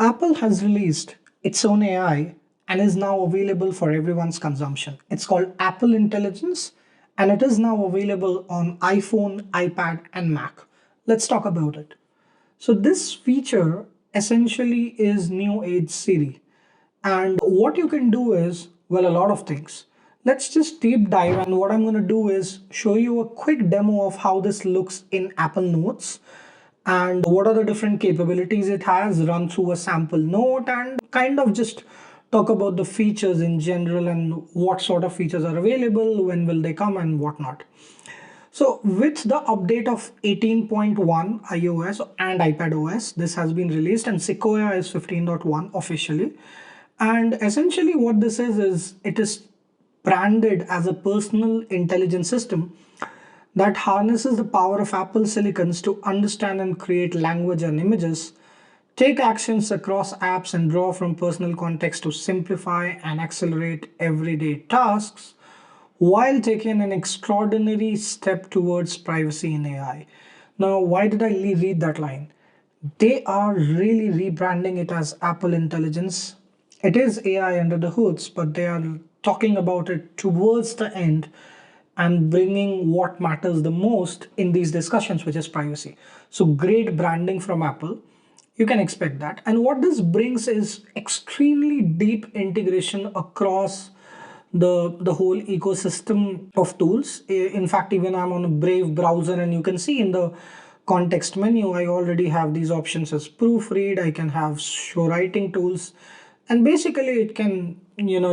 Apple has released its own AI and is now available for everyone's consumption. It's called Apple Intelligence and it is now available on iPhone, iPad, and Mac. Let's talk about it. So, this feature essentially is new age Siri. And what you can do is, well, a lot of things. Let's just deep dive. And what I'm going to do is show you a quick demo of how this looks in Apple Notes and what are the different capabilities it has, run through a sample note, and kind of just talk about the features in general and what sort of features are available, when will they come, and whatnot. So with the update of 18.1 iOS and iPadOS, this has been released and Sequoia is 15.1 officially. And essentially what this is it is branded as a personal intelligence system that harnesses the power of Apple silicons to understand and create language and images, take actions across apps and draw from personal context to simplify and accelerate everyday tasks while taking an extraordinary step towards privacy in AI. Now, why did I read that line? They are really rebranding it as Apple Intelligence. It is AI under the hoods, but they are talking about it towards the end and bringing what matters the most in these discussions, which is privacy. So, great branding from Apple. You can expect that. And what this brings is extremely deep integration across the whole ecosystem of tools. In fact, even I'm on a Brave browser and you can see in the context menu, I already have these options as proofread. I can have show writing tools, and basically it can,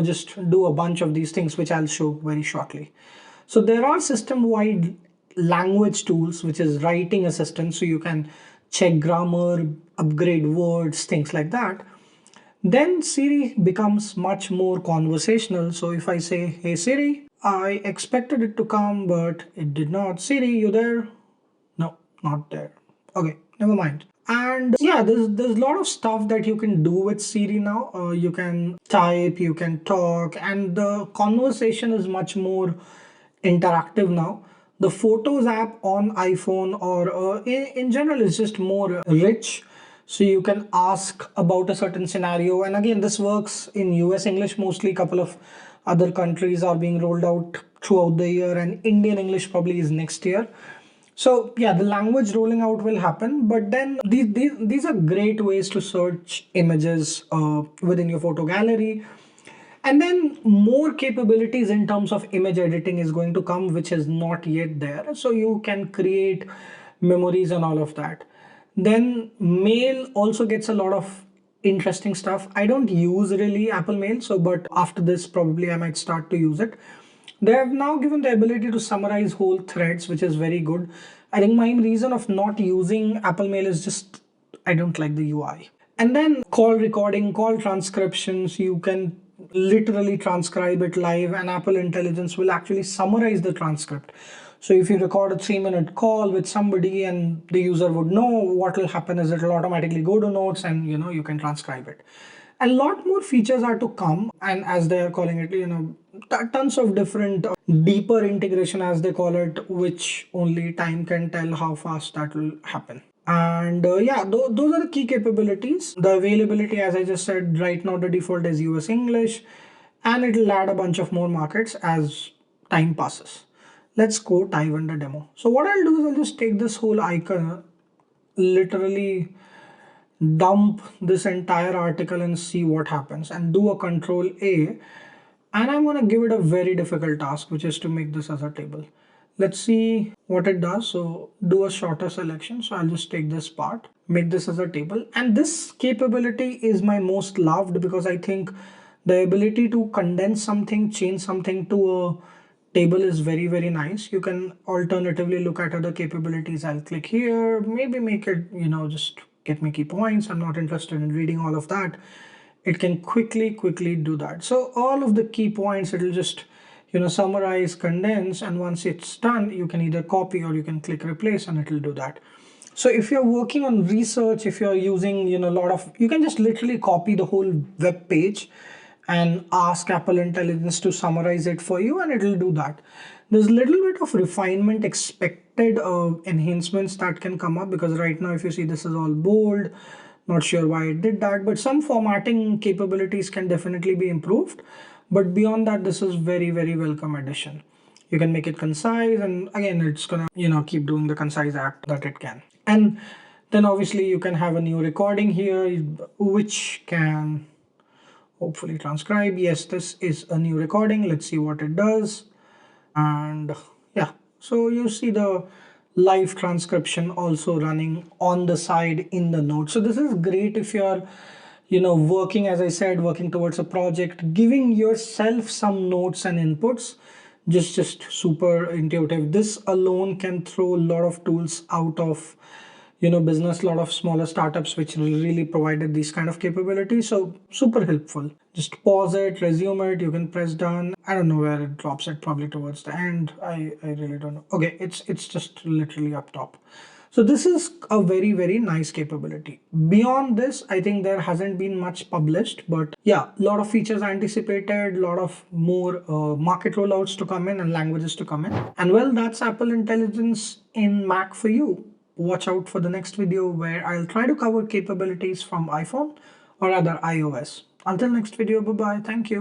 just do a bunch of these things, which I'll show very shortly. So there are system-wide language tools, which is writing assistance. So you can check grammar, upgrade words, things like that. Then Siri becomes much more conversational. So if I say, hey Siri, I expected it to come, but it did not. Siri, you there? No, not there. Okay, never mind. And yeah, there's a lot of stuff that you can do with Siri now. You can type, you can talk, and the conversation is much more interactive now. The Photos app on iPhone or in general is just more rich. So you can ask about a certain scenario. And again, this works in US English mostly. A couple of other countries are being rolled out throughout the year, and Indian English probably is next year. So yeah, the language rolling out will happen, but then these are great ways to search images within your photo gallery. And then more capabilities in terms of image editing is going to come, which is not yet there. So you can create memories and all of that. Then Mail also gets a lot of interesting stuff. I don't use really Apple Mail, so but after this probably I might start to use it. They have now given the ability to summarize whole threads, which is very good. I think my reason of not using Apple Mail is just I don't like the UI. And then call recording, call transcriptions, you can literally transcribe it live, and Apple Intelligence will actually summarize the transcript. So if you record a 3-minute call with somebody and the user would know, what will happen is it will automatically go to notes and you can transcribe it. A lot more features are to come, and as they are calling it, tons of different deeper integration as they call it, which only time can tell how fast that will happen. And yeah, those are the key capabilities. The availability, as I just said, right now the default is US English, and it'll add a bunch of more markets as time passes. Let's go dive into demo. So what I'll do is I'll just take this whole icon, literally dump this entire article and see what happens, and do a control A. And I'm going to give it a very difficult task, which is to make this as a table. Let's see what it does. So do a shorter selection. So I'll just take this part, make this as a table. And this capability is my most loved because I think the ability to condense something, change something to a table is very, very nice. You can alternatively look at other capabilities. I'll click here, maybe make it, just get me key points. I'm not interested in reading all of that. It can quickly do that. So all of the key points, it'll just summarize, condense, and once it's done, you can either copy or you can click replace and it'll do that. So if you're working on research, if you're using a lot of, you can just literally copy the whole web page and ask Apple Intelligence to summarize it for you, and it'll do that. There's a little bit of refinement expected, enhancements that can come up, because right now if you see, this is all bold, Not sure why it did that, but some formatting capabilities can definitely be improved. But beyond that, this is very, very welcome addition. You can make it concise, and again, it's gonna, keep doing the concise act that it can. And then obviously you can have a new recording here, which can hopefully transcribe. Yes, this is a new recording. Let's see what it does. And yeah, so you see the live transcription also running on the side in the note. So this is great if you're working, as I said, working towards a project, giving yourself some notes and inputs. Just super intuitive. This alone can throw a lot of tools out of business, a lot of smaller startups which really provided these kind of capabilities. So super helpful. Just pause it, resume it, you can press done. I don't know where it drops it, probably towards the end. I really don't know. Okay, it's just literally up top. So this is a very, very nice capability. Beyond this, I think there hasn't been much published, but yeah, a lot of features anticipated, a lot of more market rollouts to come in and languages to come in. And well, that's Apple Intelligence in Mac for you. Watch out for the next video where I'll try to cover capabilities from iPhone or other iOS. Until next video, bye bye. Thank you.